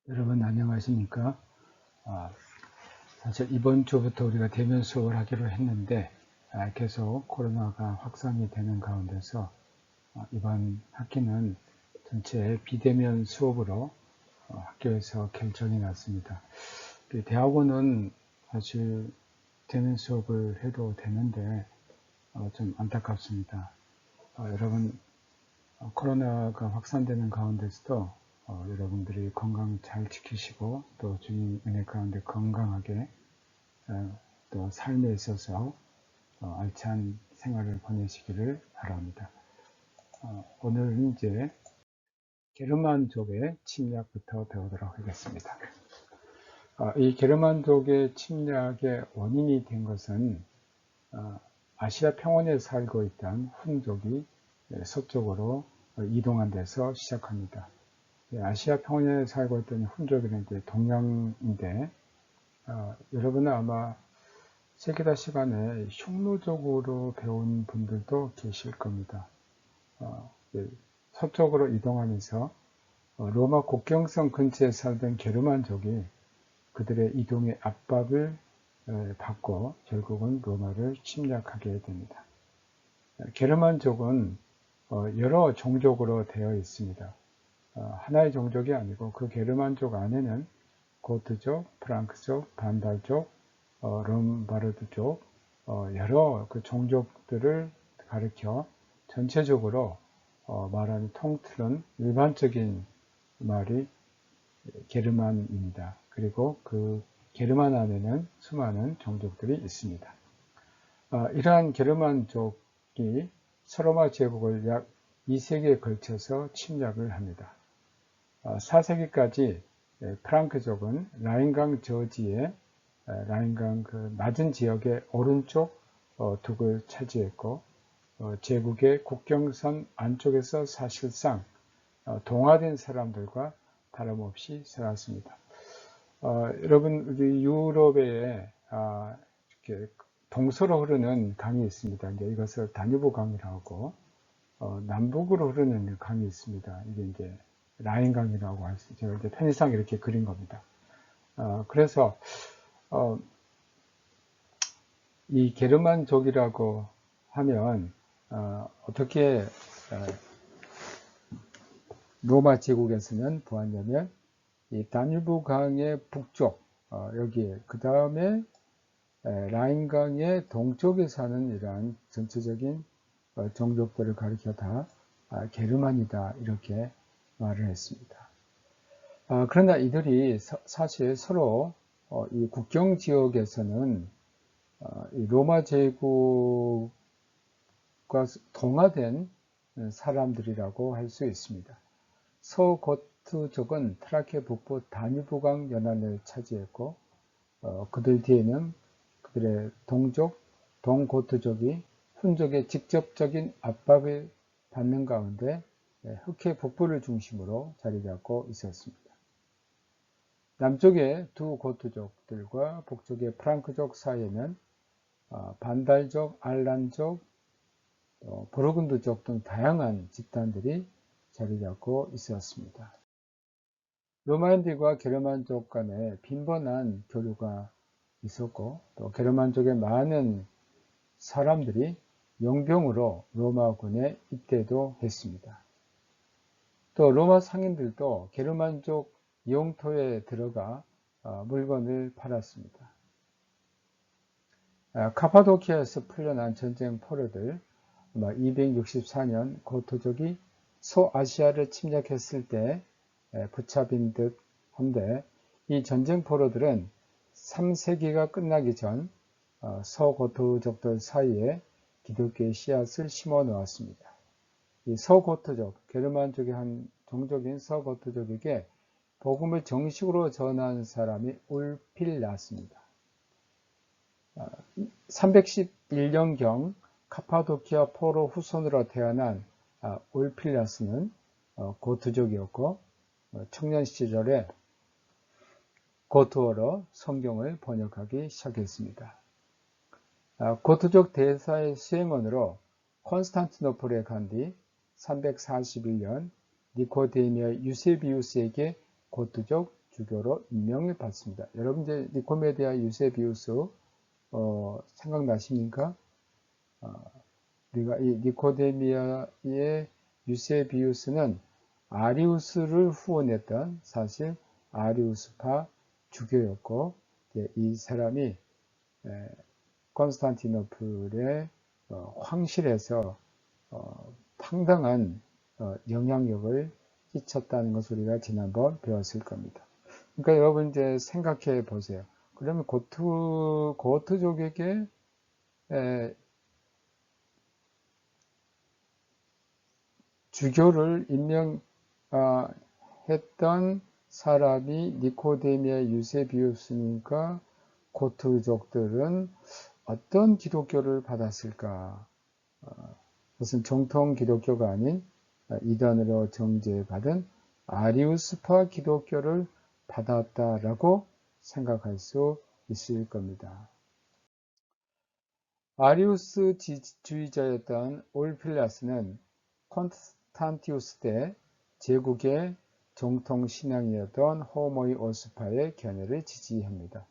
여러분 안녕하십니까? 사실 이번 주부터 우리가 대면 수업을 하기로 했는데 계속 코로나가 확산이 되는 가운데서 이번 학기는 전체 비대면 수업으로 학교에서 결정이 났습니다. 대학원은 사실 대면 수업을 해도 되는데 좀 안타깝습니다. 여러분 코로나가 확산되는 가운데서도 여러분들이 건강 잘 지키시고 또 주님 은혜 가운데 건강하게 또 삶에 있어서 알찬 생활을 보내시기를 바랍니다. 오늘은 이제 게르만족의 침략부터 배우도록 하겠습니다. 이 게르만족의 침략의 원인이 된 것은 아시아 평원에 살고 있던 훈족이 서쪽으로 이동한 데서 시작합니다. 아시아 평원에 살고 있던 훈족은 이제 동양인데, 여러분은 아마 세계사 시간에 흉노적으로 배운 분들도 계실 겁니다. 서쪽으로 이동하면서 로마 국경선 근처에 살던 게르만족이 그들의 이동의 압박을 받고 결국은 로마를 침략하게 됩니다. 게르만족은 여러 종족으로 되어 있습니다. 하나의 종족이 아니고 그 게르만족 안에는 고트족, 프랑크족, 반달족, 롬바르드족 여러 그 종족들을 가리켜 전체적으로 말하는 통틀은 일반적인 말이 게르만입니다. 그리고 그 게르만 안에는 수많은 종족들이 있습니다. 이러한 게르만족이 서로마 제국을 약 2세기에 걸쳐서 침략을 합니다. 4세기까지 프랑크족은 라인강 저지의 라인강 그 낮은 지역의 오른쪽 둑을 차지했고 제국의 국경선 안쪽에서 사실상 동화된 사람들과 다름없이 살았습니다. 여러분 우리 유럽에 이렇게 동서로 흐르는 강이 있습니다. 이제 이것을 다뉴브 강이라고 남북으로 흐르는 강이 있습니다. 이게 이제 라인강이라고 할 수, 제가 이제 편의상 이렇게 그린 겁니다. 그래서 이 게르만족이라고 하면 어떻게 로마 제국에서는 보았냐면 이 다뉴브 강의 북쪽 여기에 그 다음에 라인강의 동쪽에 사는 이러한 전체적인 종족들을 가리켜 다 게르만이다 이렇게 말을 했습니다. 그러나 이들이 사실 서로 이 국경 지역에서는 이 로마 제국과 동화된 사람들이라고 할 수 있습니다. 서고트족은 트라케 북부 다뉴브강 연안을 차지했고 그들 뒤에는 그들의 동족 동고트족이 훈족의 직접적인 압박을 받는 가운데 흑해 북부를 중심으로 자리 잡고 있었습니다. 남쪽의 두 고트족들과 북쪽의 프랑크족 사이에는 반달족, 알란족, 부르근드족 등 다양한 집단들이 자리 잡고 있었습니다. 로마인들과 게르만족 간에 빈번한 교류가 있었고 또 게르만족의 많은 사람들이 용병으로 로마군에 입대도 했습니다. 또 로마 상인들도 게르만족 영토에 들어가 물건을 팔았습니다. 카파도키아에서 풀려난 전쟁 포로들 264년 고토족이 소아시아를 침략했을 때 붙잡힌 듯 한데 이 전쟁 포로들은 3세기가 끝나기 전 서고토족들 사이에 기독교의 씨앗을 심어 놓았습니다. 이 서고토족, 게르만족의 한 종족인 서고토족에게 복음을 정식으로 전한 사람이 울필라스입니다. 311년경 카파도키아 포로 후손으로 태어난 울필라스는 고트족이었고 청년 시절에 고트어로 성경을 번역하기 시작했습니다. 고트족 대사의 수행원으로 콘스탄티노플에 간 뒤 341년 니코데미아 유세비우스에게 고트족 주교로 임명을 받습니다. 여러분 이제 니코메디아 유세비우스 생각나십니까? 우리가 이 니코데미아의 유세비우스는 아리우스를 후원했던 사실 아리우스파 주교였고, 이 사람이 콘스탄티노플의 황실에서 상당한 영향력을 끼쳤다는 것을 우리가 지난번 배웠을 겁니다. 그러니까 여러분 이제 생각해 보세요. 그러면 고트족에게 주교를 임명했던 사람이 니코데미아 유세비우스니까 고트족들은 어떤 기독교를 받았을까? 그것은 정통 기독교가 아닌 이단으로 정죄받은 아리우스파 기독교를 받았다라고 생각할 수 있을 겁니다. 아리우스 주의자였던 올필라스는 콘스탄티우스 때 제국의 정통 신앙이었던 호모이오스파의 견해를 지지합니다.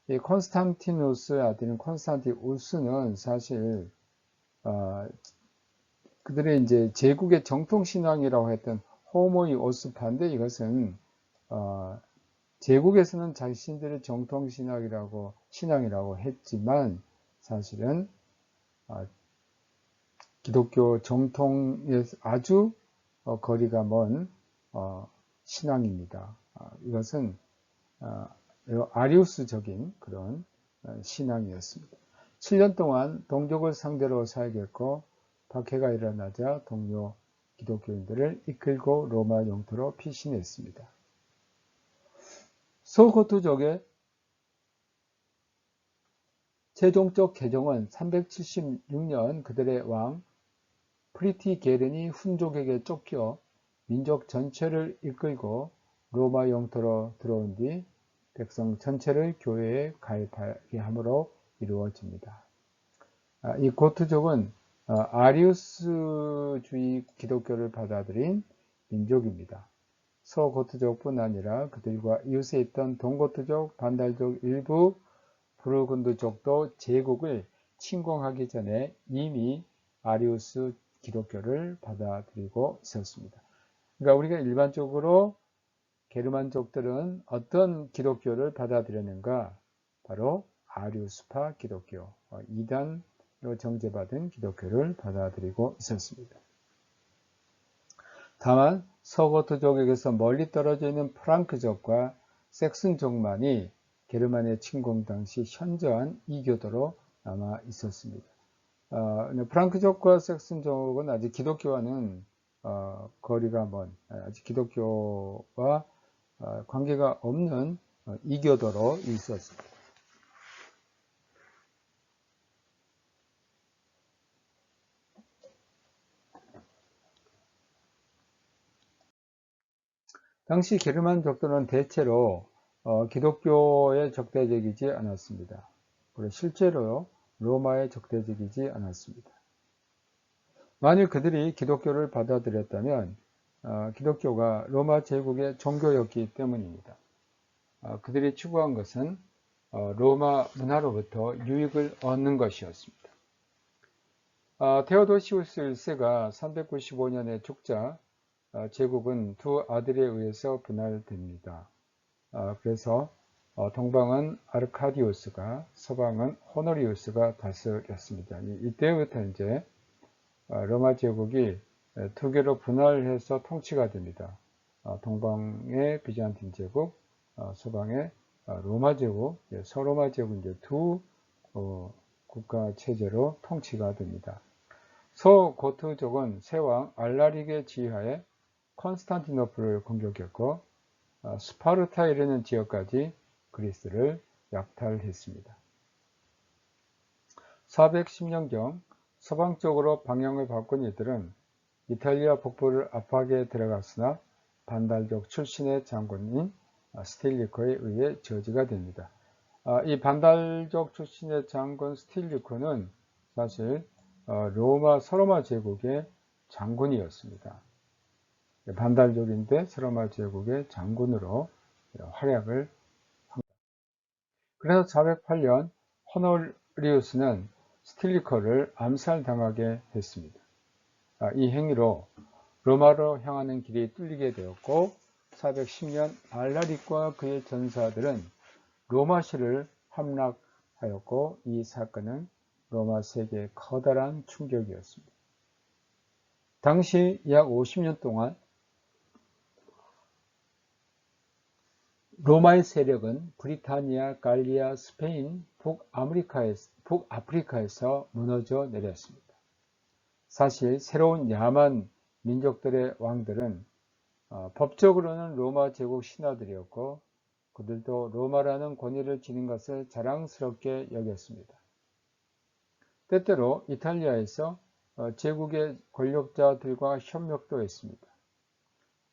이 콘스탄티누스 아들인 콘스탄티우스는 사실 그들의 이제 제국의 정통 신앙이라고 했던 호모이오스파인데, 이것은 제국에서는 자신들의 정통 신앙이라고 했지만 사실은 기독교 정통에서 아주 거리가 먼 신앙입니다. 이것은 아리우스적인 그런 신앙이었습니다. 7년 동안 동족을 상대로 사역했고, 박해가 일어나자 동료 기독교인들을 이끌고 로마 영토로 피신했습니다. 소고트족의 최종적 개종은 376년 그들의 왕 프리티게른이 훈족에게 쫓겨 민족 전체를 이끌고 로마 영토로 들어온 뒤 백성 전체를 교회에 가입하게 함으로 이루어집니다. 이 고트족은 아리우스주의 기독교를 받아들인 민족입니다. 서고트족뿐 아니라 그들과 이웃에 있던 동고트족, 반달족, 일부 부르군드족도 제국을 침공하기 전에 이미 아리우스 기독교를 받아들이고 있었습니다. 그러니까 우리가 일반적으로 게르만족들은 어떤 기독교를 받아들였는가? 바로 아리우스파 기독교, 이단으로 정죄받은 기독교를 받아들이고 있었습니다. 다만 서고트족에게서 멀리 떨어져 있는 프랑크족과 섹슨족만이 게르만의 침공 당시 현저한 이교도로 남아 있었습니다. 프랑크족과 섹슨족은 아직 기독교와는 거리가 먼, 아직 기독교와 관계가 없는 이교도로 있었습니다. 당시 게르만족들은 대체로 기독교에 적대적이지 않았습니다. 그리고 실제로 로마에 적대적이지 않았습니다. 만일 그들이 기독교를 받아들였다면 기독교가 로마 제국의 종교였기 때문입니다. 그들이 추구한 것은 로마 문화로부터 유익을 얻는 것이었습니다. 테오도시우스 1세가 395년에 죽자 제국은 두 아들에 의해서 분할됩니다. 그래서 동방은 아르카디우스가, 서방은 호노리우스가 다스렸습니다. 이때부터 이제 로마 제국이 두 개로 분할해서 통치가 됩니다. 동방의 비잔틴 제국, 서방의 로마 제국, 서로마 제국, 이제 두 국가 체제로 통치가 됩니다. 서고트족은 세왕 알라릭의 지휘하에 콘스탄티노플을 공격했고, 스파르타에 이르는 지역까지 그리스를 약탈했습니다. 410년경 서방 쪽으로 방향을 바꾼 이들은 이탈리아 북부를 압박에 들어갔으나 반달족 출신의 장군인 스틸리코에 의해 저지가 됩니다. 이 반달족 출신의 장군 스틸리코는 사실 서로마 제국의 장군이었습니다. 반달족인데 서로마 제국의 장군으로 활약을 합니다. 그래서 408년 호노리우스는 스틸리커를 암살당하게 했습니다. 이 행위로 로마로 향하는 길이 뚫리게 되었고 410년 알라릭과 그의 전사들은 로마시를 함락하였고 이 사건은 로마 세계에 커다란 충격이었습니다. 당시 약 50년 동안 로마의 세력은 브리타니아, 갈리아, 스페인, 북아프리카에서 무너져 내렸습니다. 사실 새로운 야만 민족들의 왕들은 법적으로는 로마 제국 신하들이었고 그들도 로마라는 권위를 지닌 것을 자랑스럽게 여겼습니다. 때때로 이탈리아에서 제국의 권력자들과 협력도 했습니다.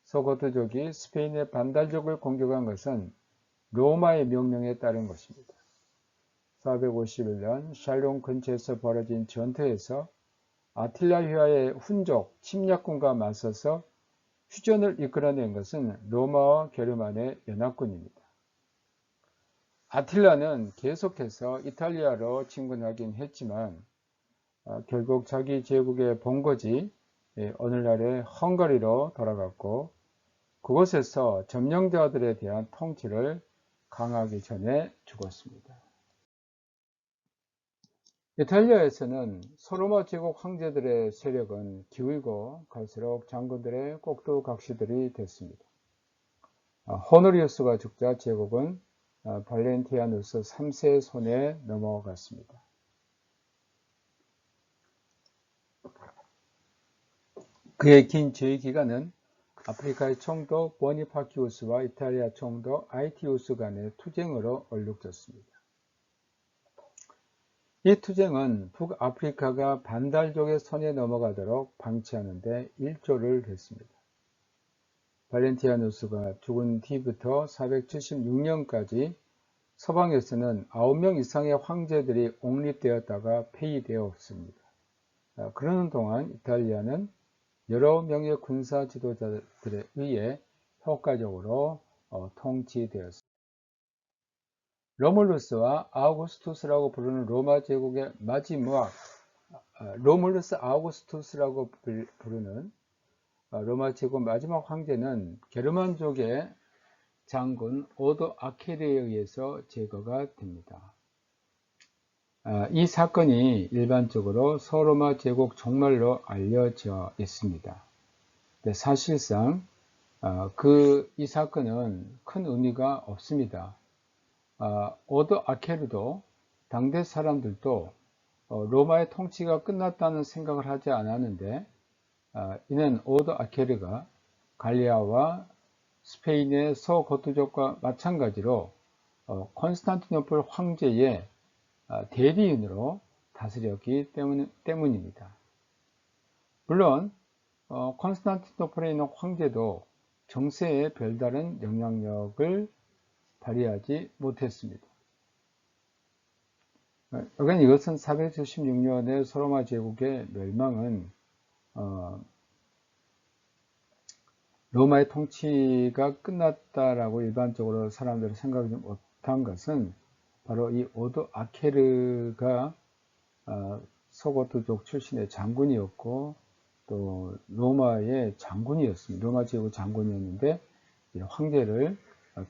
서고트족이 스페인의 반달족을 공격한 것은 로마의 명령에 따른 것입니다. 451년 샬론 근처에서 벌어진 전투에서 아틸라 휘하의 훈족 침략군과 맞서서 휴전을 이끌어낸 것은 로마와 게르만의 연합군입니다. 아틸라는 계속해서 이탈리아로 진군하긴 했지만 결국 자기 제국의 본거지 오늘날의 헝가리로 돌아갔고 그곳에서 점령자들에 대한 통치를 강하기 전에 죽었습니다. 이탈리아에서는 소로마 제국 황제들의 세력은 기울고 갈수록 장군들의 꼭두각시들이 됐습니다. 호노리우스가 죽자 제국은 발렌티아누스 3세의 손에 넘어갔습니다. 그의 긴 지위 기간은 아프리카의 총독 보니파키우스와 이탈리아 총독 아이티우스 간의 투쟁으로 얼룩졌습니다. 이 투쟁은 북아프리카가 반달족의 손에 넘어가도록 방치하는 데 일조를 했습니다. 발렌티아누스가 죽은 뒤부터 476년까지 서방에서는 9명 이상의 황제들이 옹립되었다가 폐위되었습니다. 그러는 동안 이탈리아는 여러 명의 군사 지도자들에 의해 효과적으로 통치되었습니다. 로물루스와 아우구스투스라고 부르는 로마 제국의 마지막 로물루스 아우구스투스라고 부르는 로마 제국 마지막 황제는 게르만족의 장군 오도 아케르에 의해서 제거가 됩니다. 이 사건이 일반적으로 서로마 제국 종말로 알려져 있습니다. 사실상 이 사건은 큰 의미가 없습니다. 오도 아케르도 당대 사람들도 로마의 통치가 끝났다는 생각을 하지 않았는데 이는 오도 아케르가 갈리아와 스페인의 서고트족과 마찬가지로 콘스탄티노플 황제의 대리인으로 다스렸기 때문입니다. 물론 콘스탄티노플에 있는 황제도 정세에 별다른 영향력을 발휘하지 못했습니다. 이것은 476년의 소로마 제국의 멸망은 로마의 통치가 끝났다라고 일반적으로 사람들이 생각하지 못한 것은 바로 이 오도 아케르가 서고트족 출신의 장군이었고 또 로마의 장군이었습니다. 로마 제국 장군이었는데 황제를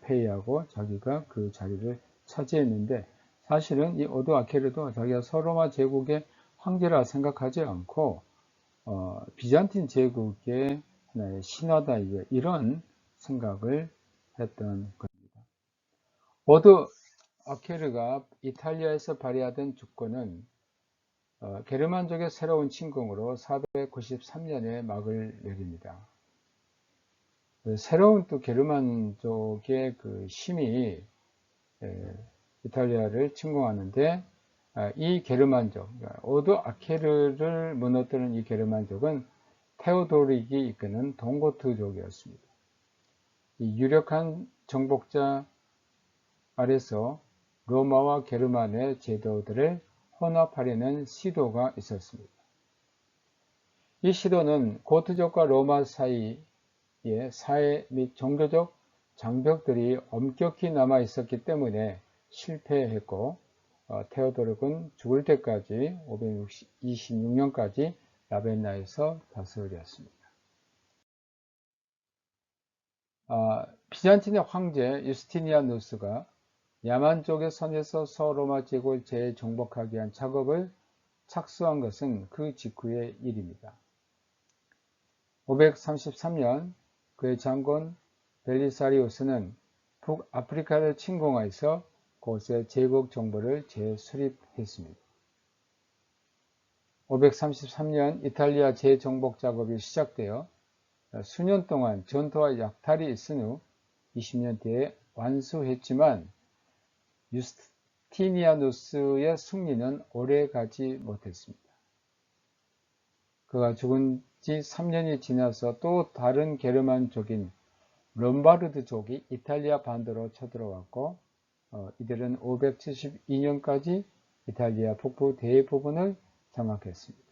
폐위하고 자기가 그 자리를 차지했는데 사실은 이 오도 아케르도 자기가 서로마 제국의 황제라 생각하지 않고 비잔틴 제국의 하나의 신하다 이런 생각을 했던 겁니다. 오도 아케르가 이탈리아에서 발휘하던 주권은 게르만족의 새로운 침공으로 493년에 막을 내립니다. 새로운 또 게르만족의 그 힘이 이탈리아를 침공하는데 이 게르만족, 오도 아케르를 무너뜨린 이 게르만족은 테오도릭이 이끄는 동고트족이었습니다. 이 유력한 정복자 아래서 로마와 게르만의 제도들을 혼합하려는 시도가 있었습니다. 이 시도는 고트족과 로마 사이의 사회 및 종교적 장벽들이 엄격히 남아 있었기 때문에 실패했고, 테오도록은 죽을 때까지 526년까지 라벤나에서 다스렸습니다. 비잔틴의 황제 유스티니아누스가 야만 쪽의 선에서 서로마 제국을 재정복하기 위한 작업을 착수한 것은 그 직후의 일입니다. 533년 그의 장군 벨리사리우스는 북아프리카를 침공하여서 그곳의 제국 정보를 재수립했습니다. 533년 이탈리아 재정복 작업이 시작되어 수년 동안 전투와 약탈이 있은 후 20년 뒤에 완수했지만 유스티니아누스의 승리는 오래 가지 못했습니다. 그가 죽은 지 3년이 지나서 또 다른 게르만족인 롬바르드족이 이탈리아 반도로 쳐들어왔고, 이들은 572년까지 이탈리아 북부 대부분을 장악했습니다.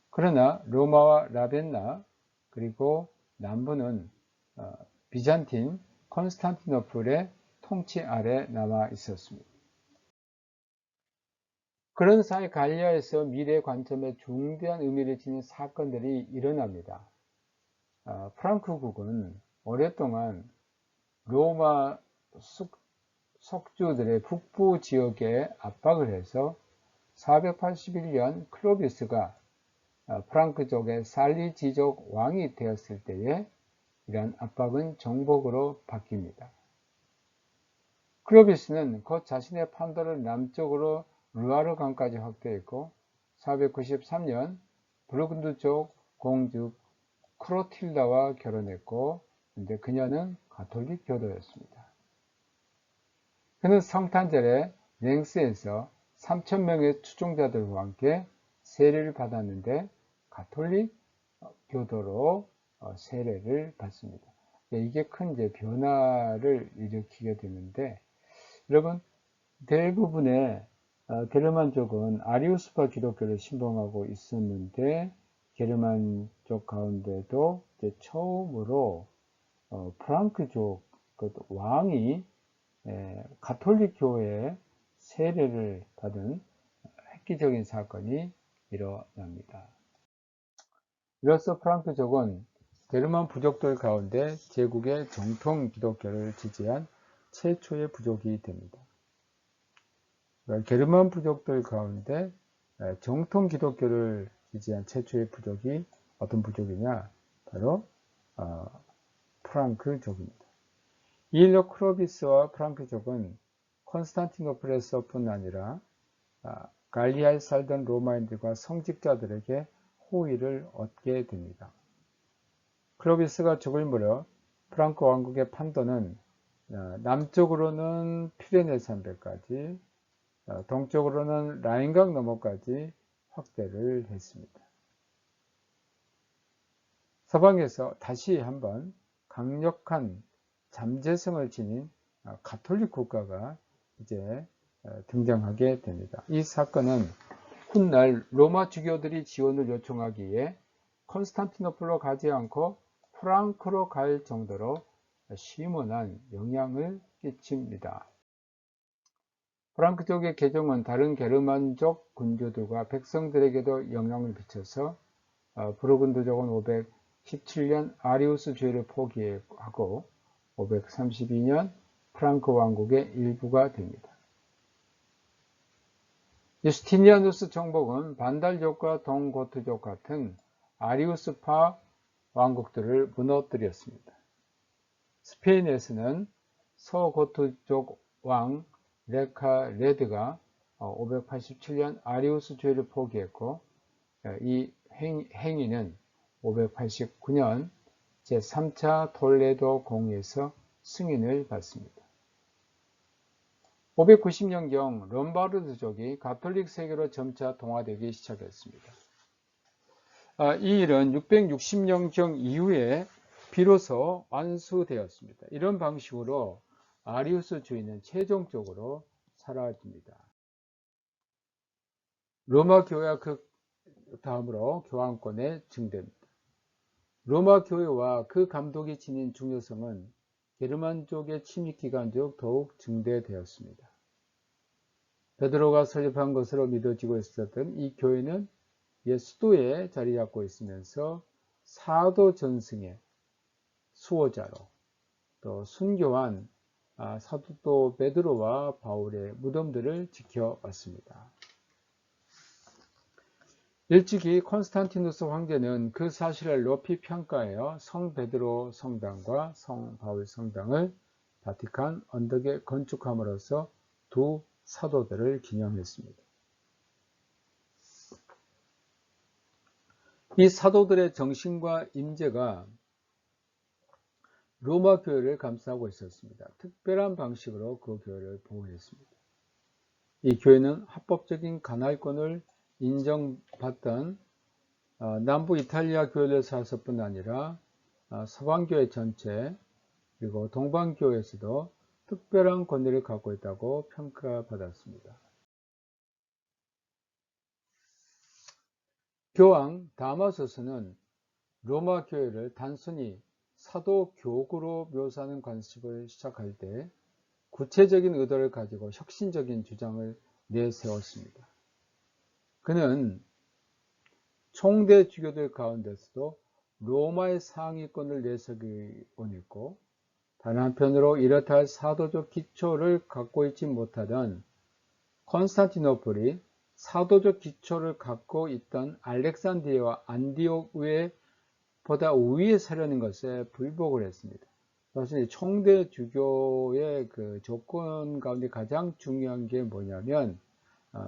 그러나 로마와 라벤나 그리고 남부는 비잔틴, 콘스탄티노플의 통치 아래 남아 있었습니다. 그런 사이 갈리아에서 미래 관점에 중대한 의미를 지닌 사건들이 일어납니다. 프랑크국은 오랫동안 로마 속주들의 북부 지역에 압박을 해서 481년 클로비스가 프랑크족의 살리지족 왕이 되었을 때에 이러한 압박은 정복으로 바뀝니다. 클로비스는 곧 자신의 판도를 남쪽으로 루아르 강까지 확대했고 493년 부르근드족 공주 크로틸다와 결혼했고, 근데 그녀는 가톨릭 교도였습니다. 그는 성탄절에 랭스에서 3,000명의 추종자들과 함께 세례를 받았는데 가톨릭 교도로 세례를 받습니다. 이게 큰 이제 변화를 일으키게 되는데, 여러분 대부분의 게르만족은 아리우스파 기독교를 신봉하고 있었는데 게르만족 가운데도 이제 처음으로 프랑크족 왕이 가톨릭 교회에 세례를 받은 획기적인 사건이 일어납니다. 이로써 프랑크족은 게르만 부족들 가운데 제국의 정통 기독교를 지지한 최초의 부족이 됩니다. 게르만 부족들 가운데 정통 기독교를 지지한 최초의 부족이 어떤 부족이냐? 바로 프랑크족입니다. 이 일로 크로비스와 프랑크족은 콘스탄티노플에서뿐 아니라 갈리아에 살던 로마인들과 성직자들에게 호의를 얻게 됩니다. 클로비스가 죽을 무렵 프랑크 왕국의 판도는 남쪽으로는 피레네 산맥까지, 동쪽으로는 라인강 너머까지 확대를 했습니다. 서방에서 다시 한번 강력한 잠재성을 지닌 가톨릭 국가가 이제 등장하게 됩니다. 이 사건은 훗날 로마 주교들이 지원을 요청하기에 콘스탄티노플로 가지 않고 프랑크로 갈 정도로 심원한 영향을 끼칩니다. 프랑크족의 개종은 다른 게르만족 군주들과 백성들에게도 영향을 미쳐서 부르근드족은 517년 아리우스 주의를 포기하고 532년 프랑크 왕국의 일부가 됩니다. 유스티니아누스 정복은 반달족과 동고트족 같은 아리우스파 왕국들을 무너뜨렸습니다. 스페인에서는 서고트족 왕 레카레드가 587년 아리우스 주의를 포기했고, 이 행위는 589년 제3차 톨레도 공의에서 승인을 받습니다. 590년경 롬바르드족이 가톨릭 세계로 점차 동화되기 시작했습니다. 이 일은 660년경 이후에 비로소 완수되었습니다. 이런 방식으로 아리우스주의는 최종적으로 사라집니다. 로마 교회와 그 다음으로 교황권에 증대됩니다. 로마 교회와 그 감독이 지닌 중요성은 게르만족의 침입 기간 중 더욱 증대되었습니다. 베드로가 설립한 것으로 믿어지고 있었던 이 교회는 옛 수도에 자리 잡고 있으면서 사도 전승의 수호자로 또 순교한 사도 베드로와 바울의 무덤들을 지켜왔습니다. 일찍이 콘스탄티누스 황제는 그 사실을 높이 평가하여 성 베드로 성당과 성 바울 성당을 바티칸 언덕에 건축함으로써 두 사도들을 기념했습니다. 이 사도들의 정신과 임재가 로마 교회를 감싸고 있었습니다. 특별한 방식으로 그 교회를 보호했습니다. 이 교회는 합법적인 간할권을 인정받던 남부 이탈리아 교회를 사서뿐 아니라 서방교회 전체 그리고 동방교회에서도 특별한 권위를 갖고 있다고 평가받았습니다. 교황 다마소스는 로마 교회를 단순히 사도교구로 묘사하는 관습을 시작할 때 구체적인 의도를 가지고 혁신적인 주장을 내세웠습니다. 그는 총대 주교들 가운데서도 로마의 상위권을 내세우기 원했고, 다른 한편으로 이렇다 할 사도적 기초를 갖고 있지 못하던 콘스탄티노플이 사도적 기초를 갖고 있던 알렉산드리아와 안디옥 보다 우위에 서려는 것에 불복을 했습니다. 사실 총대 주교의 그 조건 가운데 가장 중요한 게 뭐냐면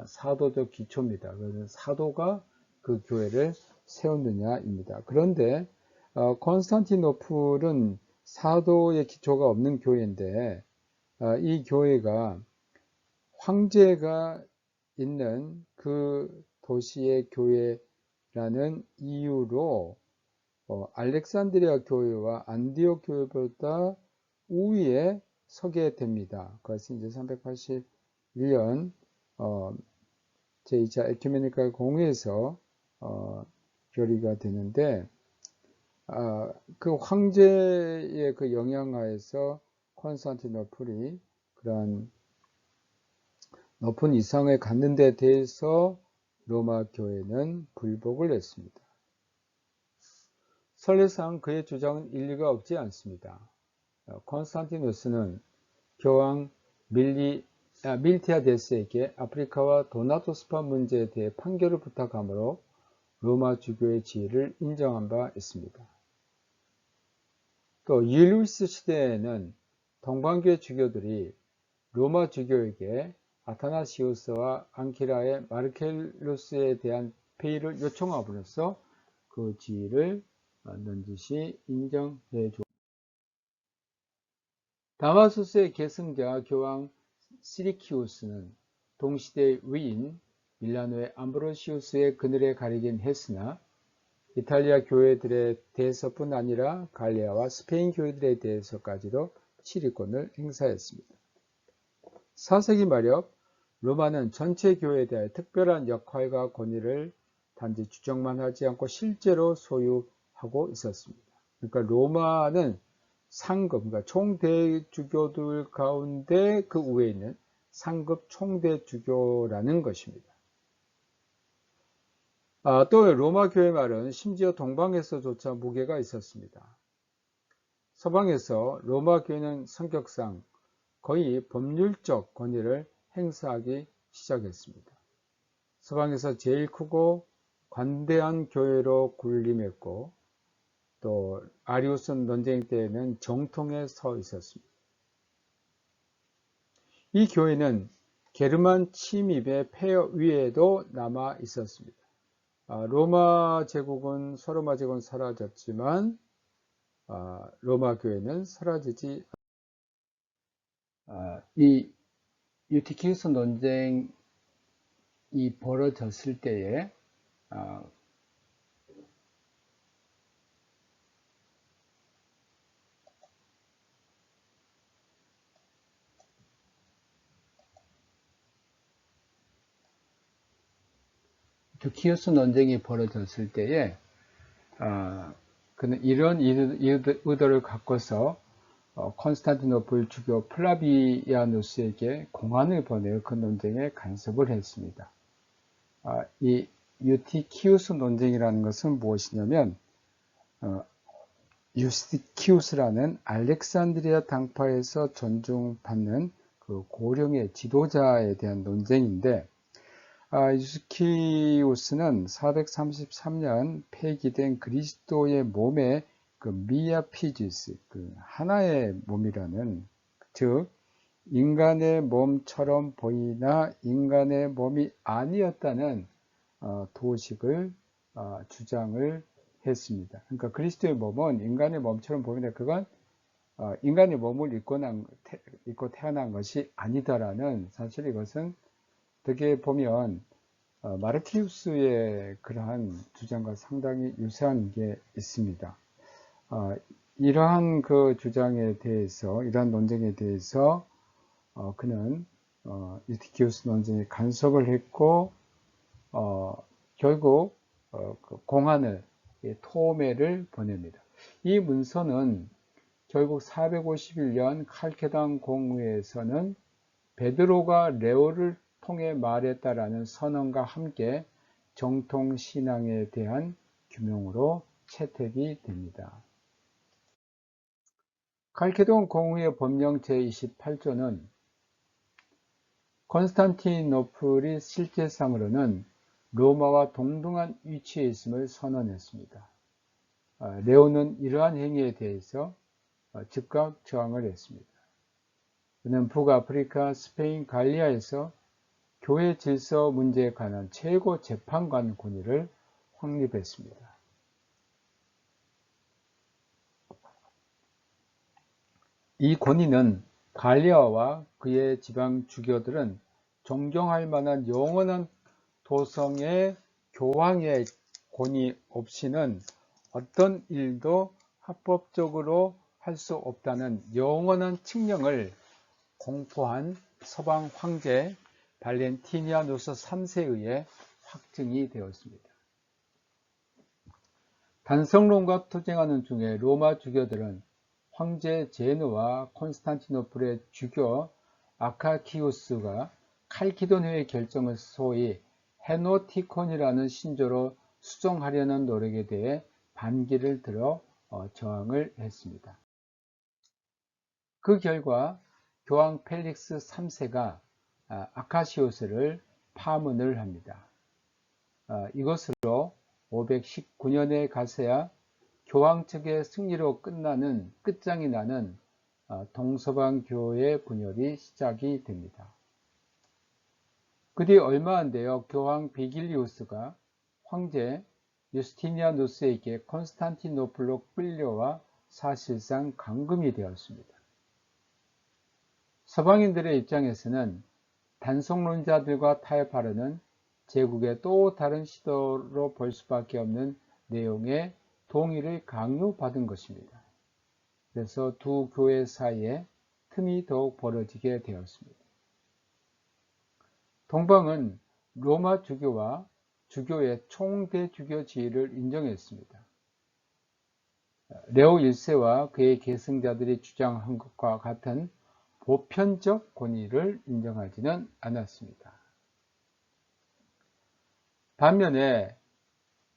사도적 기초입니다. 그래서 사도가 그 교회를 세웠느냐입니다. 그런데 콘스탄티노플은 사도의 기초가 없는 교회인데 이 교회가 황제가 있는 그 도시의 교회라는 이유로 알렉산드리아 교회와 안디옥 교회보다 우위에 서게 됩니다. 그것이 이제 381년 제2차 에큐메니칼 공회에서 결의가 되는데 그 황제의 그 영향하에서 콘스탄티노플이 그러한 높은 이상을 갖는 데 대해서 로마 교회는 불복을 했습니다. 설례상 그의 주장은 일리가 없지 않습니다. 콘스탄티누스는 교황 밀티아데스에게 아프리카와 도나토스파 문제에 대해 판결을 부탁하므로 로마 주교의 지위를 인정한 바 있습니다. 또 율리우스 시대에는 동방교회 주교들이 로마 주교에게 아타나시우스와 안키라의 마르켈루스에 대한 폐위를 요청함으로써 그 지위를 넌지시 인정해 주었습니다. 다마수스의 계승자 교황 시리키우스는 동시대의 위인 밀라노의 암브로시우스의 그늘에 가리긴 했으나 이탈리아 교회들에 대해서뿐 아니라 갈리아와 스페인 교회들에 대해서까지도 치리권을 행사했습니다. 4세기 말엽 로마는 전체 교회에 대해 특별한 역할과 권위를 단지 주장만 하지 않고 실제로 소유하고 있었습니다. 그러니까 로마는 상급, 그러니까 총대주교들 가운데 그 위에 있는 상급 총대주교라는 것입니다. 또 로마 교회 말은 심지어 동방에서조차 무게가 있었습니다. 서방에서 로마 교회는 성격상 거의 법률적 권위를 행사하기 시작했습니다. 서방에서 제일 크고 관대한 교회로 군림했고 또 아리우스 논쟁 때에는 정통에 서 있었습니다. 이 교회는 게르만 침입의 폐허 위에도 남아 있었습니다. 로마 제국은 서로마 제국은 사라졌지만 로마 교회는 사라지지 이 유티키우스 논쟁이 벌어졌을 때에 유티키우스 논쟁이 벌어졌을 때에 그는 이런 의도를 갖고서 콘스탄티노플 주교 플라비아누스에게 공안을 보내어 그 논쟁에 간섭을 했습니다. 이 유티키우스 논쟁이라는 것은 무엇이냐면 유스티키우스라는 알렉산드리아 당파에서 존중받는 그 고령의 지도자에 대한 논쟁인데, 유스티키우스는 433년 폐기된 그리스도의 몸의 그 미아피지스, 그 하나의 몸이라는, 즉 인간의 몸처럼 보이나 인간의 몸이 아니었다는 도식을 주장을 했습니다. 그러니까 그리스도의 몸은 인간의 몸처럼 보이는데 그건 인간의 몸을 입고 태어난 것이 아니다라는, 사실 이것은 어떻게 보면 마르티우스의 그러한 주장과 상당히 유사한 게 있습니다. 이러한 그 주장에 대해서, 이러한 논쟁에 대해서 그는 유티키우스 논쟁에 간섭을 했고 결국 그 공안을, 토메를 보냅니다. 이 문서는 결국 451년 칼케돈 공회에서는 베드로가 레오를 통해 말했다라는 선언과 함께 정통 신앙에 대한 규명으로 채택이 됩니다. 칼케돈 공회의 법령 제28조는 콘스탄티노플이 실제상으로는 로마와 동등한 위치에 있음을 선언했습니다. 레오는 이러한 행위에 대해서 즉각 저항을 했습니다. 그는 북아프리카, 스페인, 갈리아에서 교회 질서 문제에 관한 최고 재판관 권위를 확립했습니다. 이 권위는 갈리아와 그의 지방 주교들은 존경할 만한 영원한 도성의 교황의 권위 없이는 어떤 일도 합법적으로 할 수 없다는 영원한 칙령을 공포한 서방 황제 발렌티니아누스 3세에 의해 확증이 되었습니다. 단성론과 투쟁하는 중에 로마 주교들은 황제 제누와 콘스탄티노플의 주교 아카키우스가 칼키돈회의 결정을 소위 헤노티콘이라는 신조로 수정하려는 노력에 대해 반기를 들어 저항을 했습니다. 그 결과 교황 펠릭스 3세가 아카시우스를 파문을 합니다. 이것으로 519년에 가서야 교황 측의 승리로 끝장이 나는 동서방 교회 분열이 시작이 됩니다. 그뒤 얼마 안 되어 교황 비길리우스가 황제 유스티니아누스에게 콘스탄티노플로 끌려와 사실상 감금이 되었습니다. 서방인들의 입장에서는 단성론자들과 타협하려는 제국의 또 다른 시도로 볼 수밖에 없는 내용의 동의를 강요받은 것입니다. 그래서 두 교회 사이에 틈이 더욱 벌어지게 되었습니다. 동방은 로마 주교와 주교의 총대주교 지위를 인정했습니다. 레오 1세와 그의 계승자들이 주장한 것과 같은 보편적 권위를 인정하지는 않았습니다. 반면에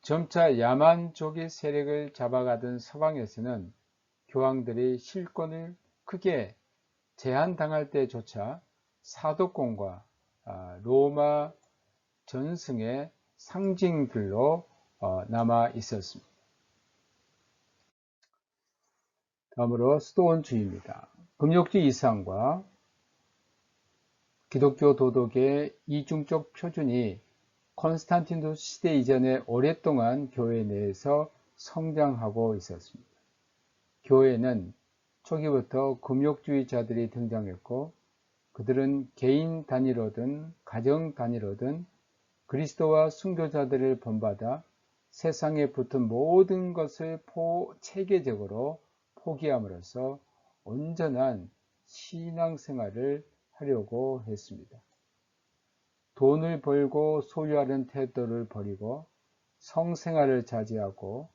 점차 야만족의 세력을 잡아가던 서방에서는 교황들이 실권을 크게 제한당할 때조차 사도권과 로마 전승의 상징들로 남아 있었습니다. 다음으로 수도원주의입니다. 금욕주 이상과 기독교 도덕의 이중적 표준이 콘스탄티누스 시대 이전에 오랫동안 교회 내에서 성장하고 있었습니다. 교회는 초기부터 금욕주의자들이 등장했고 그들은 개인 단위로든 가정 단위로든 그리스도와 순교자들을 본받아 세상에 붙은 모든 것을 체계적으로 포기함으로써 온전한 신앙생활을 하려고 했습니다. 돈을 벌고 소유하는 태도를 버리고 성생활을 자제하고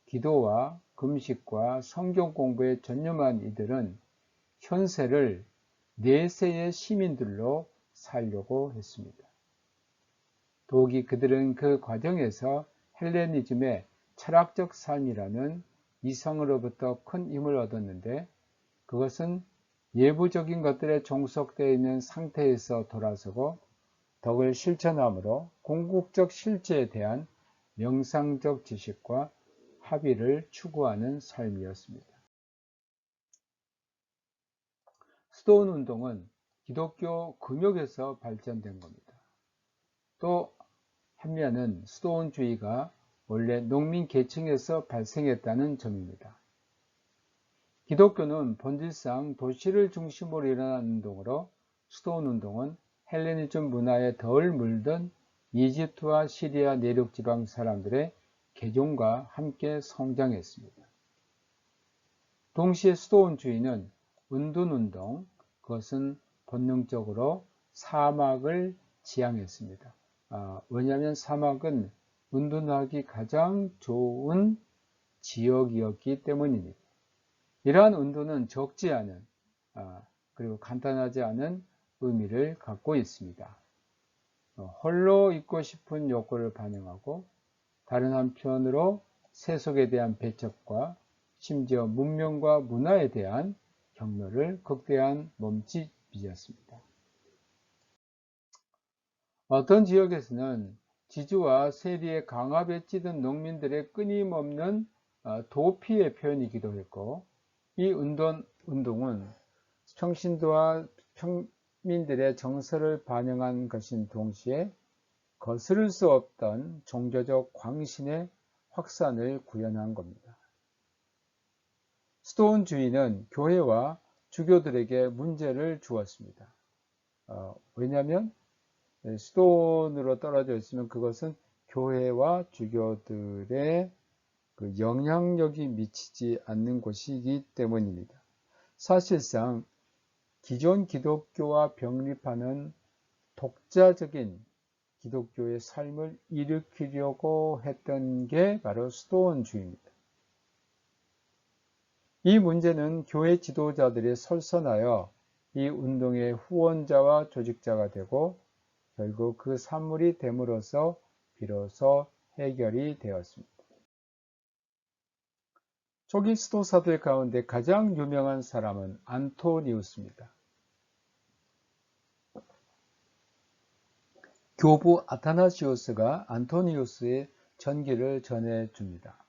기도와 금식과 성경 공부에 전념한 이들은 현세를 내세의 시민들로 살려고 했습니다. 더욱이 그들은 그 과정에서 헬레니즘의 철학적 삶이라는 이성으로부터 큰 힘을 얻었는데, 그것은 예부적인 것들에 종속되어 있는 상태에서 돌아서고 덕을 실천함으로 궁극적 실제에 대한 명상적 지식과 합의를 추구하는 삶이었습니다. 스토운 운동은 기독교 금욕에서 발전된 겁니다. 또 한면은 스토운주의가 원래 농민 계층에서 발생했다는 점입니다. 기독교는 본질상 도시를 중심으로 일어난 운동으로, 스토운 운동은 헬레니즘 문화에 덜 물든 이집트와 시리아 내륙 지방 사람들의 개종과 함께 성장했습니다. 동시에 스토운주의는 은둔운동, 그것은 본능적으로 사막을 지향했습니다. 왜냐하면 사막은 은둔하기 가장 좋은 지역이었기 때문입니다. 이러한 은둔은 적지 않은, 그리고 간단하지 않은 의미를 갖고 있습니다. 홀로 있고 싶은 욕구를 반영하고, 다른 한편으로 세속에 대한 배척과 심지어 문명과 문화에 대한 경멸을 극대화한 몸짓이었습니다. 어떤 지역에서는 지주와 세리의 강압에 찌든 농민들의 끊임없는 도피의 표현이기도 했고, 이 운동은 평신도와 평민들의 정서를 반영한 것인 동시에 거스를 수 없던 종교적 광신의 확산을 구현한 겁니다. 스토운주의는 교회와 주교들에게 문제를 주었습니다. 왜냐하면 스토운으로 떨어져 있으면 그것은 교회와 주교들의 그 영향력이 미치지 않는 곳이기 때문입니다. 사실상 기존 기독교와 병립하는 독자적인 기독교의 삶을 일으키려고 했던 게 바로 스토운주의입니다. 이 문제는 교회 지도자들이 설선하여 이 운동의 후원자와 조직자가 되고, 결국 그 산물이 됨으로써 비로소 해결이 되었습니다. 초기 스토사들 가운데 가장 유명한 사람은 안토니우스입니다. 교부 아타나시우스가 안토니우스의 전기를 전해줍니다.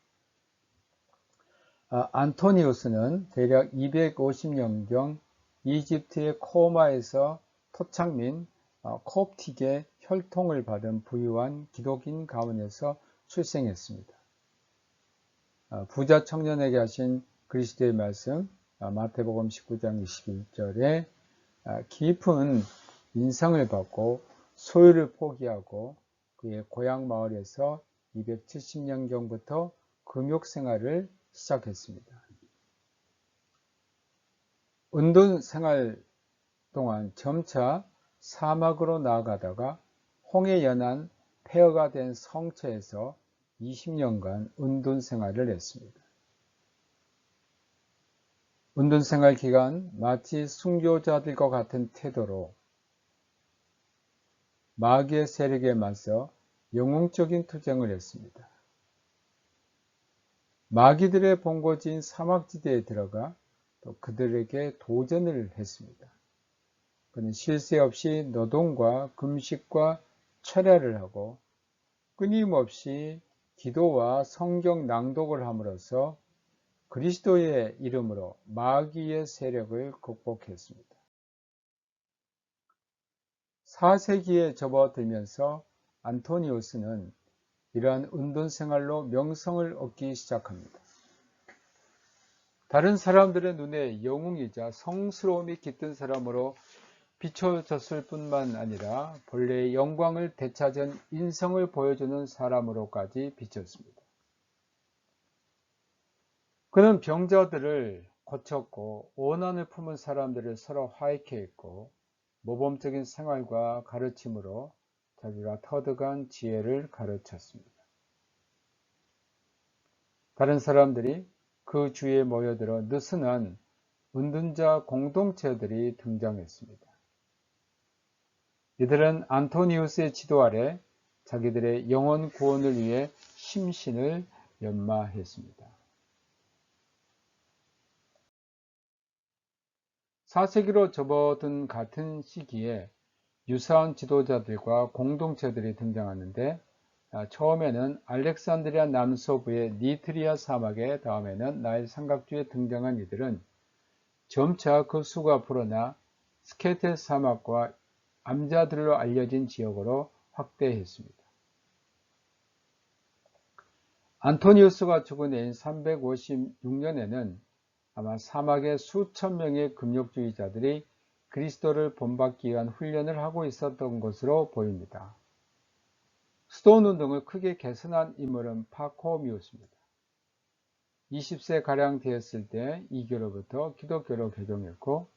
안토니우스는 대략 250년경 이집트의 코마에서 토착민 콥틱의 혈통을 받은 부유한 기독인 가문에서 출생했습니다. 부자 청년에게 하신 그리스도의 말씀, 마태복음 19장 21절에 깊은 인상을 받고 소유를 포기하고 그의 고향 마을에서 270년경부터 금욕 생활을 시작했습니다. 은둔 생활 동안 점차 사막으로 나아가다가 홍해 연안 폐허가 된 성처에서 20년간 은둔 생활을 했습니다. 은둔 생활 기간 마치 순교자들과 같은 태도로 마귀의 세력에 맞서 영웅적인 투쟁을 했습니다. 마귀들의 본거지인 사막지대에 들어가 또 그들에게 도전을 했습니다. 그는 쉴 새 없이 노동과 금식과 철야를 하고 끊임없이 기도와 성경 낭독을 함으로써 그리스도의 이름으로 마귀의 세력을 극복했습니다. 4세기에 접어들면서 안토니우스는 이러한 은둔 생활로 명성을 얻기 시작합니다. 다른 사람들의 눈에 영웅이자 성스러움이 깃든 사람으로 비춰졌을 뿐만 아니라 본래의 영광을 되찾은 인성을 보여주는 사람으로까지 비쳤습니다. 그는 병자들을 고쳤고 원한을 품은 사람들을 서로 화해케 했고 모범적인 생활과 가르침으로 자기가 터득한 지혜를 가르쳤습니다. 다른 사람들이 그 주위에 모여들어 느슨한 운동자 공동체들이 등장했습니다. 이들은 안토니우스의 지도 아래 자기들의 영혼 구원을 위해 심신을 연마했습니다. 4세기로 접어든 같은 시기에 유사한 지도자들과 공동체들이 등장하는데, 처음에는 알렉산드리아 남서부의 니트리아 사막에, 다음에는 나일 삼각주에 등장한 이들은 점차 그 수가 불어나 스케테 사막과 암자들로 알려진 지역으로 확대했습니다. 안토니우스가 죽은 해인 356년에는 아마 사막의 수천 명의 금욕주의자들이 그리스도를 본받기 위한 훈련을 하고 있었던 것으로 보입니다. 스톤 운동을 크게 개선한 인물은 파코미우스입니다. 20세가량 되었을 때 이교로부터 기독교로 개종했고,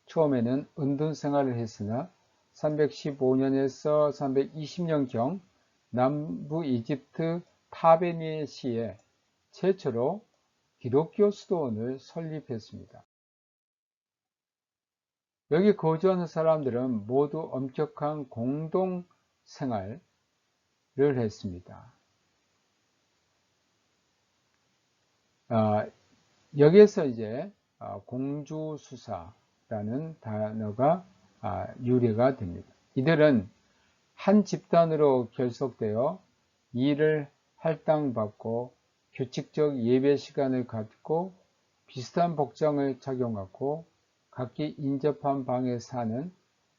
처음에는 은둔 생활을 했으나 315년에서 320년경 남부 이집트 타베니시에 최초로 기독교 수도원을 설립했습니다. 여기 거주하는 사람들은 모두 엄격한 공동 생활을 했습니다. 여기에서 이제 공주수사라는 단어가 유래가 됩니다. 이들은 한 집단으로 결속되어 일을 할당받고 규칙적 예배 시간을 갖고 비슷한 복장을 착용하고 각기 인접한 방에 사는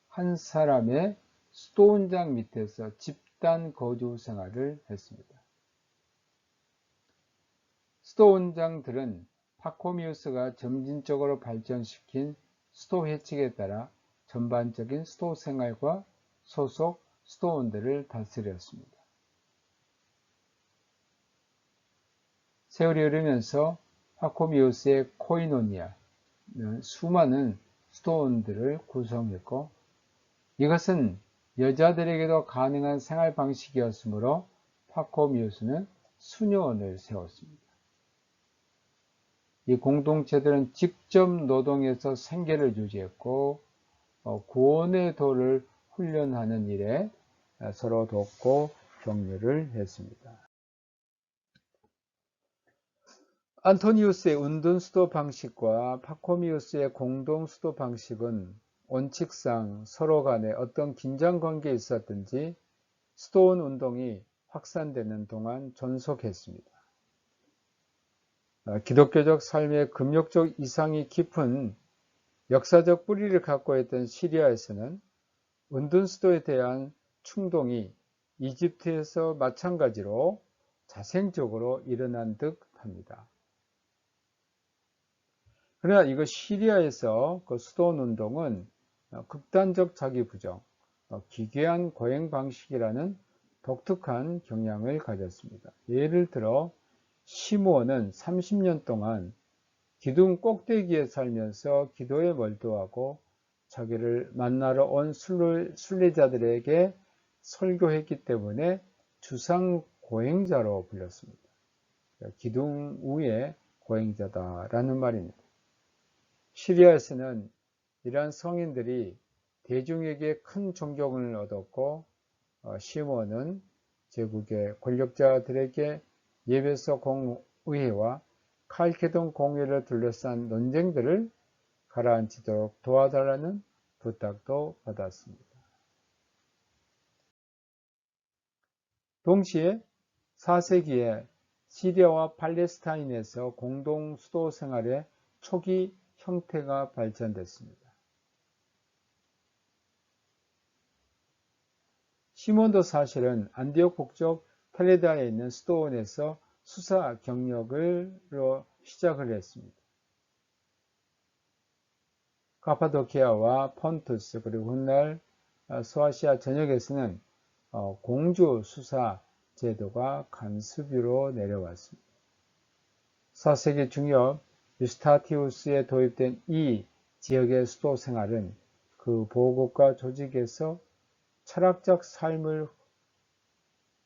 한 사람의 수도원장 밑에서 집단 거주 생활을 했습니다. 수도원장들은 파코미우스가 점진적으로 발전시킨 수도 회칙에 따라 전반적인 수도 생활과 소속 수도원들을 다스렸습니다. 세월이 흐르면서 파코미우스의 코이노니아는 수많은 수도원들을 구성했고, 이것은 여자들에게도 가능한 생활 방식이었으므로 파코미우스는 수녀원을 세웠습니다. 이 공동체들은 직접 노동해서 생계를 유지했고, 구원의 도를 훈련하는 일에 서로 돕고 격려를 했습니다. 안토니우스의 운둔 수도 방식과 파코미우스의 공동 수도 방식은 원칙상 서로 간에 어떤 긴장 관계에 있었든지 수도원 운동이 확산되는 동안 존속했습니다. 기독교적 삶의 금욕적 이상이 깊은 역사적 뿌리를 갖고 있던 시리아에서는 운둔 수도에 대한 충동이 이집트에서 마찬가지로 자생적으로 일어난 듯 합니다. 그러나 이거 시리아에서 그 수도원 운동은 극단적 자기 부정, 기괴한 거행 방식이라는 독특한 경향을 가졌습니다. 예를 들어 시므온은 30년 동안 기둥 꼭대기에 살면서 기도에 몰두하고 자기를 만나러 온 순례자들에게 설교했기 때문에 주상 고행자로 불렸습니다. 기둥 위의 고행자다라는 말입니다. 시리아에서는 이러한 성인들이 대중에게 큰 존경을 얻었고, 시므온은 제국의 권력자들에게 예배소 공의회와 칼케돈 공회를 둘러싼 논쟁들을 가라앉히도록 도와달라는 부탁도 받았습니다. 동시에 4세기에 시리아와 팔레스타인에서 공동 수도 생활의 초기 형태가 발전됐습니다. 시몬도 사실은 안디옥 북쪽 텔레다에 있는 수도원에서 수사 경력으로 시작을 했습니다. 카파도키아와 폰투스 그리고 훗날 소아시아 전역에서는 공주 수사 제도가 간수비로 내려왔습니다. 4세기 중엽 유스타티우스에 도입된 이 지역의 수도 생활은 그 보국과 조직에서 철학적 삶을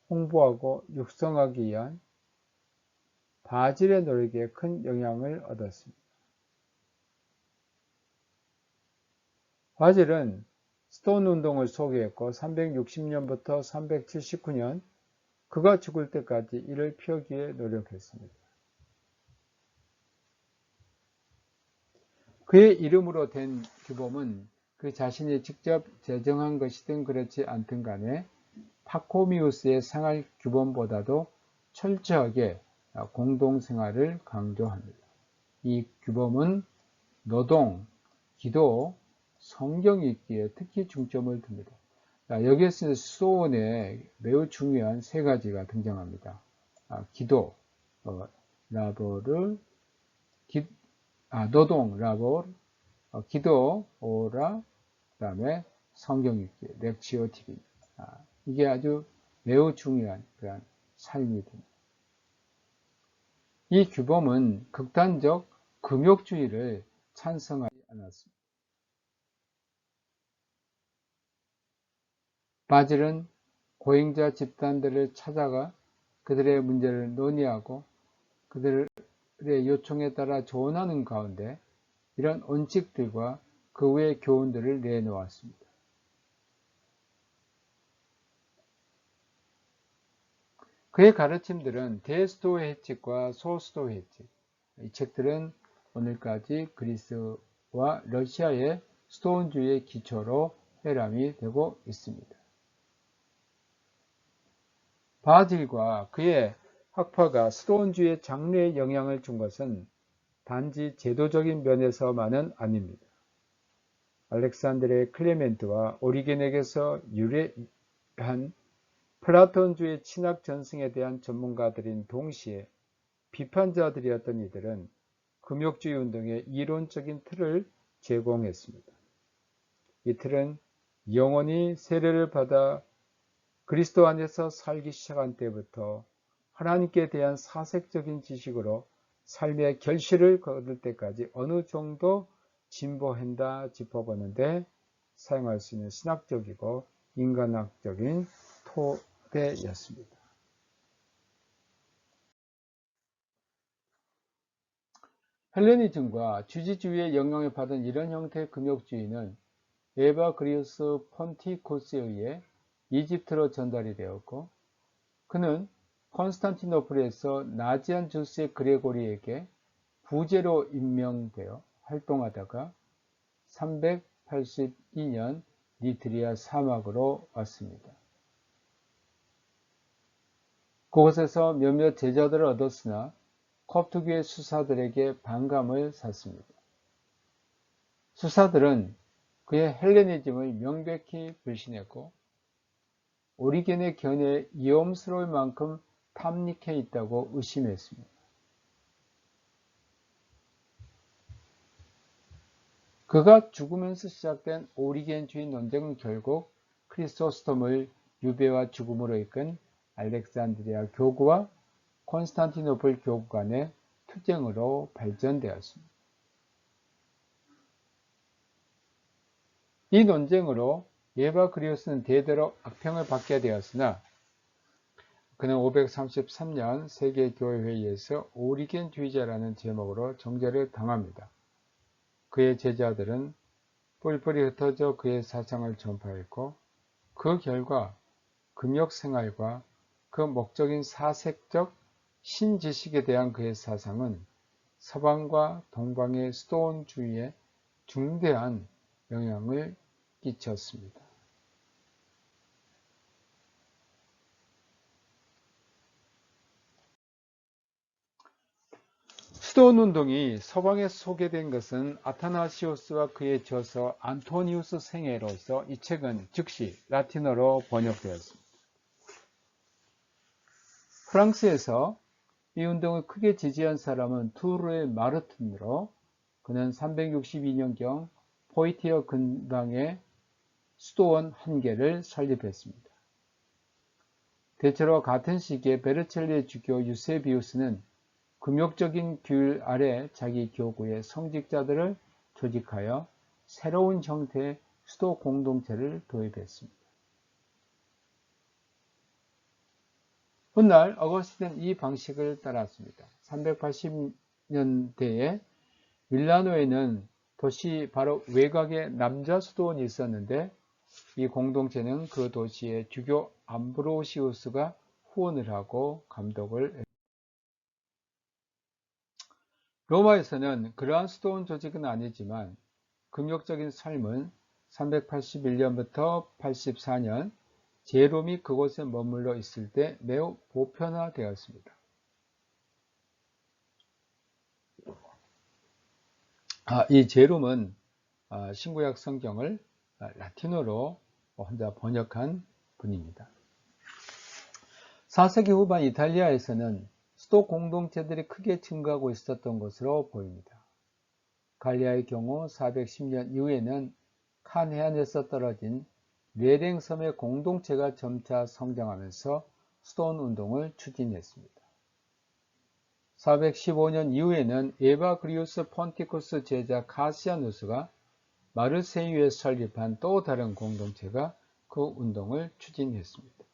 홍보하고 육성하기 위한 바질의 노력에 큰 영향을 얻었습니다. 바질은 스톤 운동을 소개했고 360년부터 379년 그가 죽을 때까지 이를 펴기 위해 노력했습니다. 그의 이름으로 된 규범은 그 자신이 직접 제정한 것이든 그렇지 않든 간에 파코미우스의 생활 규범보다도 철저하게 공동생활을 강조합니다. 이 규범은 노동, 기도, 성경 읽기에 특히 중점을 둡니다. 여기에서 수도원에 매우 중요한 세 가지가 등장합니다. 기도, 라보를, 노동, 라보, 기도, 오라, 그 다음에 성경 읽기, 렉치오 TV. 이게 아주 매우 중요한 그런 삶이 됩니다. 이 규범은 극단적 금욕주의를 찬성하지 않았습니다. 바질은 고행자 집단들을 찾아가 그들의 문제를 논의하고 그들의 요청에 따라 조언하는 가운데 이런 원칙들과 그 외의 교훈들을 내놓았습니다. 그의 가르침들은 대수도의 해칙과 소수도의 해칙, 이 책들은 오늘까지 그리스와 러시아의 스토온주의의 기초로 회람이 되고 있습니다. 바질과 그의 학파가 스토온주의 장르에 영향을 준 것은 단지 제도적인 면에서만은 아닙니다. 알렉산드리의 클레멘트와 오리겐에게서 유래한 플라톤주의 신학 전승에 대한 전문가들인 동시에 비판자들이었던 이들은 금욕주의 운동의 이론적인 틀을 제공했습니다. 이 틀은 영혼이 세례를 받아 그리스도 안에서 살기 시작한 때부터 하나님께 대한 사색적인 지식으로 삶의 결실을 거둘 때까지 어느 정도 진보한다 짚어보는데 사용할 수 있는 신학적이고 인간학적인 토대였습니다. 헬레니즘과 주지주의의 영향을 받은 이런 형태의 금욕주의는 에바그리우스 폰티코스에 의해 이집트로 전달이 되었고 그는 콘스탄티노플에서 나지안 주스 그레고리에게 부제로 임명되어 활동하다가 382년 니트리아 사막으로 왔습니다. 그곳에서 몇몇 제자들을 얻었으나 콥트교의 수사들에게 반감을 샀습니다. 수사들은 그의 헬레니즘을 명백히 불신했고 오리겐의 견해에 위험스러울 만큼 탐닉해 있다고 의심했습니다. 그가 죽으면서 시작된 오리겐주의 논쟁은 결국 크리소스톰을 유배와 죽음으로 이끈 알렉산드리아 교구와 콘스탄티노플 교구 간의 투쟁으로 발전되었습니다. 이 논쟁으로 에바그리우스는 대대로 악평을 받게 되었으나 그는 533년 세계교회회의에서 오리겐주의자라는 제목으로 정죄를 당합니다. 그의 제자들은 뿔뿔이 흩어져 그의 사상을 전파했고 그 결과 금욕생활과 그 목적인 사색적 신지식에 대한 그의 사상은 서방과 동방의 스토온주의에 중대한 영향을 끼쳤습니다. 스토온 운동이 서방에 소개된 것은 아타나시우스와 그의 저서 안토니우스 생애로서 이 책은 즉시 라틴어로 번역되었습니다. 프랑스에서 이 운동을 크게 지지한 사람은 투르의 마르틴으로 그는 362년경 포이티어 근방에 수도원 한 개를 설립했습니다. 대체로 같은 시기에 베르첼리의 주교 유세비우스는 금욕적인 규율 아래 자기 교구의 성직자들을 조직하여 새로운 형태의 수도 공동체를 도입했습니다. 훗날 어거스틴은 이 방식을 따랐습니다. 380년대에 밀라노에는 도시 바로 외곽에 남자 수도원이 있었는데 이 공동체는 그 도시의 주교 암브로시우스가 후원을 하고 감독을 했습니다. 로마에서는 그러한 수도원 조직은 아니지만 금욕적인 삶은 381년부터 84년 제롬이 그곳에 머물러 있을 때 매우 보편화되었습니다. 이 제롬은 신구약 성경을 라틴어로 혼자 번역한 분입니다. 4세기 후반 이탈리아에서는 수도 공동체들이 크게 증가하고 있었던 것으로 보입니다. 갈리아의 경우 410년 이후에는 칸 해안에서 떨어진 뇌랭섬의 공동체가 점차 성장하면서 수도원 운동을 추진했습니다. 415년 이후에는 에바그리우스 폰티쿠스 제자 카시아누스가 마르세유에 설립한 또 다른 공동체가 그 운동을 추진했습니다.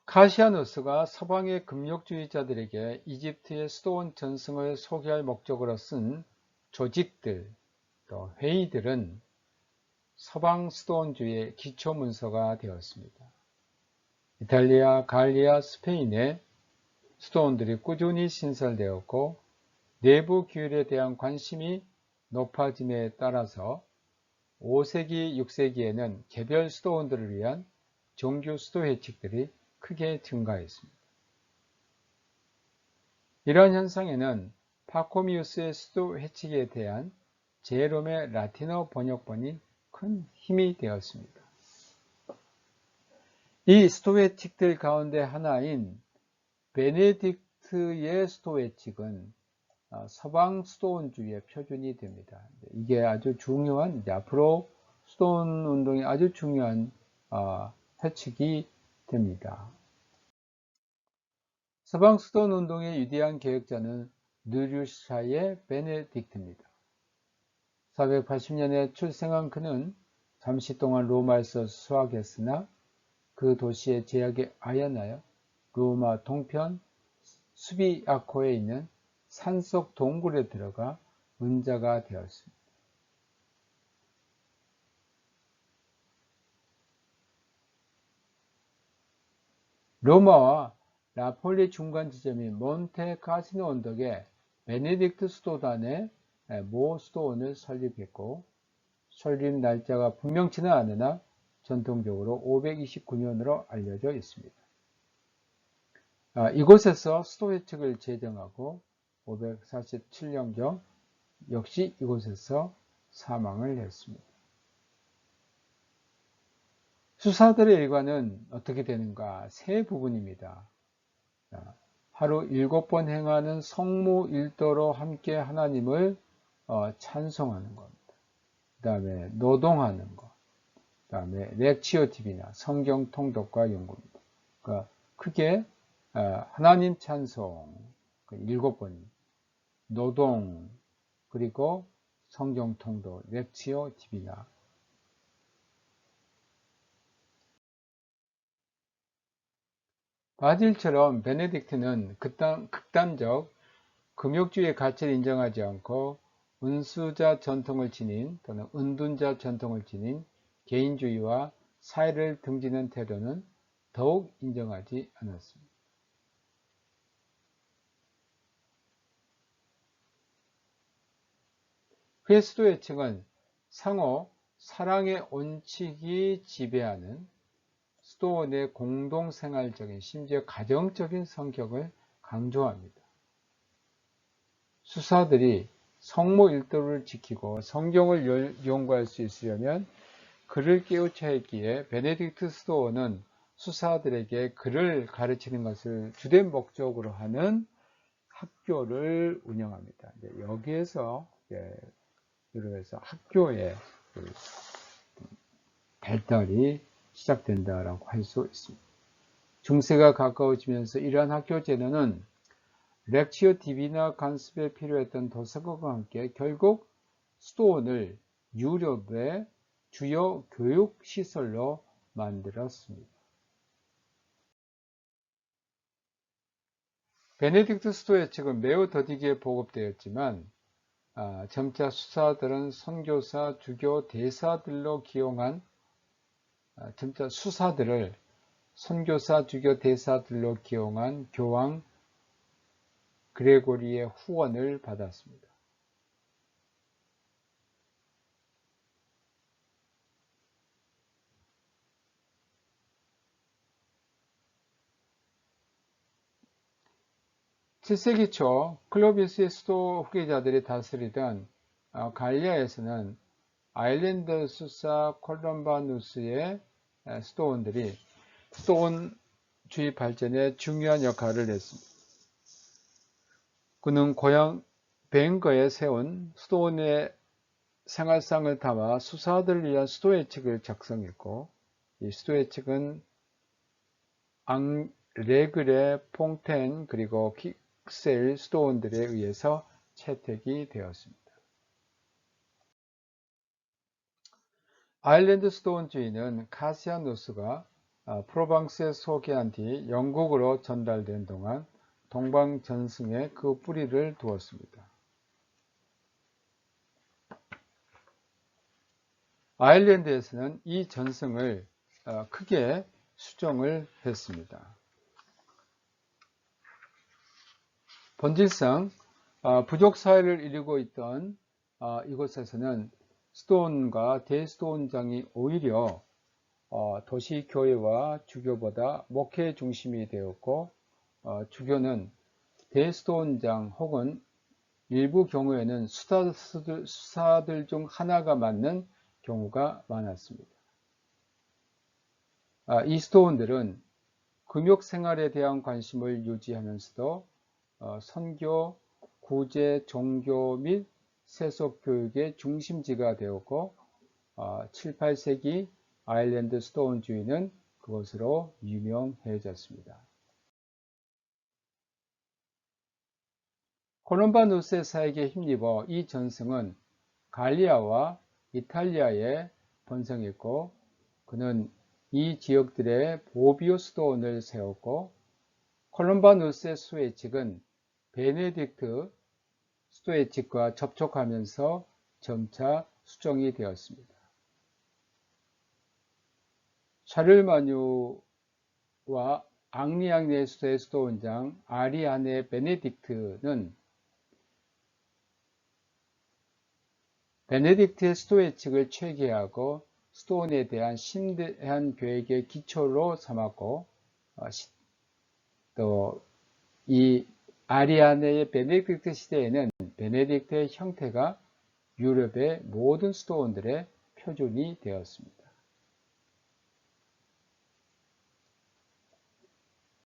카시아누스가 서방의 금욕주의자들에게 이집트의 수도원 전승을 소개할 목적으로 쓴 조직들, 또 회의들은 서방 수도원주의의 기초문서가 되었습니다. 이탈리아, 갈리아, 스페인에 수도원들이 꾸준히 신설되었고 내부 규율에 대한 관심이 높아짐에 따라서 5세기, 6세기에는 개별 수도원들을 위한 정규 수도회칙들이 크게 증가했습니다. 이러한 현상에는 파코미우스의 수도회칙에 대한 제롬의 라틴어 번역본이 큰 힘이 되었습니다. 이 수도회칙들 가운데 하나인 베네딕트의 수도회칙은 서방 수도원주의의 표준이 됩니다. 이게 아주 중요한, 앞으로 수도원 운동이 아주 중요한 회칙이 됩니다. 서방 수도원 운동의 위대한 개혁자는 느류샤의 베네딕트입니다. 480년에 출생한 그는 잠시 동안 로마에서 수학했으나 그 도시의 제약에 아연하여 로마 동편 수비아코에 있는 산속 동굴에 들어가 은자가 되었습니다. 로마와 나폴리 중간 지점인 몬테 카시노 언덕에 베네딕트 수도단의 모 수도원을 설립했고 설립 날짜가 분명치는 않으나 전통적으로 529년으로 알려져 있습니다. 이곳에서 수도회칙을 제정하고 547년경 역시 이곳에서 사망을 했습니다. 수사들의 일과는 어떻게 되는가? 세 부분입니다. 하루 7번 행하는 성무 일도로 함께 하나님을 찬송하는 겁니다. 그 다음에 노동하는 것, 그 다음에 렉치오 TV나 성경 통독과 연구입니다. 그러니까 크게 하나님 찬송 7번, 노동, 그리고 성경 통독, 렉치오 TV나 바질처럼 베네딕트는 극단적 금욕주의의 가치를 인정하지 않고 은수자 전통을 지닌 또는 은둔자 전통을 지닌 개인주의와 사회를 등지는 태도는 더욱 인정하지 않았습니다. 그의 수도회칙은 상호 사랑의 원칙이 지배하는 수도원의 공동생활적인 심지어 가정적인 성격을 강조합니다. 수사들이 성모 일도를 지키고 성경을 연구할 수 있으려면 글을 깨우쳐야 했기에 베네딕트 수도원은 수사들에게 글을 가르치는 것을 주된 목적으로 하는 학교를 운영합니다. 여기에서 이러면서 학교의 발달이 시작된다라고 할 수 있습니다. 중세가 가까워지면서 이러한 학교 제도는 렉치오 디비나 간습에 필요했던 도서관과 함께 결국 수도원을 유럽의 주요 교육 시설로 만들었습니다. 베네딕트 스토의 책은 매우 더디게 보급되었지만 점차 수사들은 선교사, 주교, 대사들로 기용한 점차 수사들을 선교사, 주교, 대사들로 기용한 교황 그레고리의 후원을 받았습니다. (7세기) 초 클로비스의 수도 후계자들이 다스리던 갈리아에서는 아일랜드 수사 콜럼바누스의 수도원들이 수도원주의 발전에 중요한 역할을 했습니다. 그는 고향 벵거에 세운 수도원의 생활상을 담아 수사들을 위한 수도의 책을 작성했고, 이 수도의 책은 앙레그레, 퐁텐, 그리고 킥셀 수도원들에 의해서 채택이 되었습니다. 아일랜드 수도원주의는 카시아누스가 프로방스에 소개한 뒤 영국으로 전달된 동안 동방전승에 그 뿌리를 두었습니다. 아일랜드에서는 이 전승을 크게 수정을 했습니다. 본질상 부족사회를 이루고 있던 이곳에서는 수도원과 대수도원장이 오히려 도시교회와 주교보다 목회 중심이 되었고, 주교는 대수도원장 혹은 일부 경우에는 수사들 중 하나가 맡는 경우가 많았습니다. 이 수도원들은 금욕생활에 대한 관심을 유지하면서도 선교, 구제, 종교 및 세속교육의 중심지가 되었고 7, 8세기 아일랜드 수도원주의는 그것으로 유명해졌습니다. 콜럼바누스의 사역에 힘입어 이 전승은 갈리아와 이탈리아에 번성했고, 그는 이 지역들의 보비오 수도원을 세웠고, 콜럼바누스의 수도회칙은 베네딕트 수도회칙과 접촉하면서 점차 수정이 되었습니다. 샤를마뉴와 앙리앙네 수도의 수도원장 아리아네 베네딕트는 베네딕트의 수도회칙을 체계하고 수도원에 대한 신대한 교육의 기초로 삼았고, 또 이 아리아네의 베네딕트 시대에는 베네딕트의 형태가 유럽의 모든 수도원들의 표준이 되었습니다.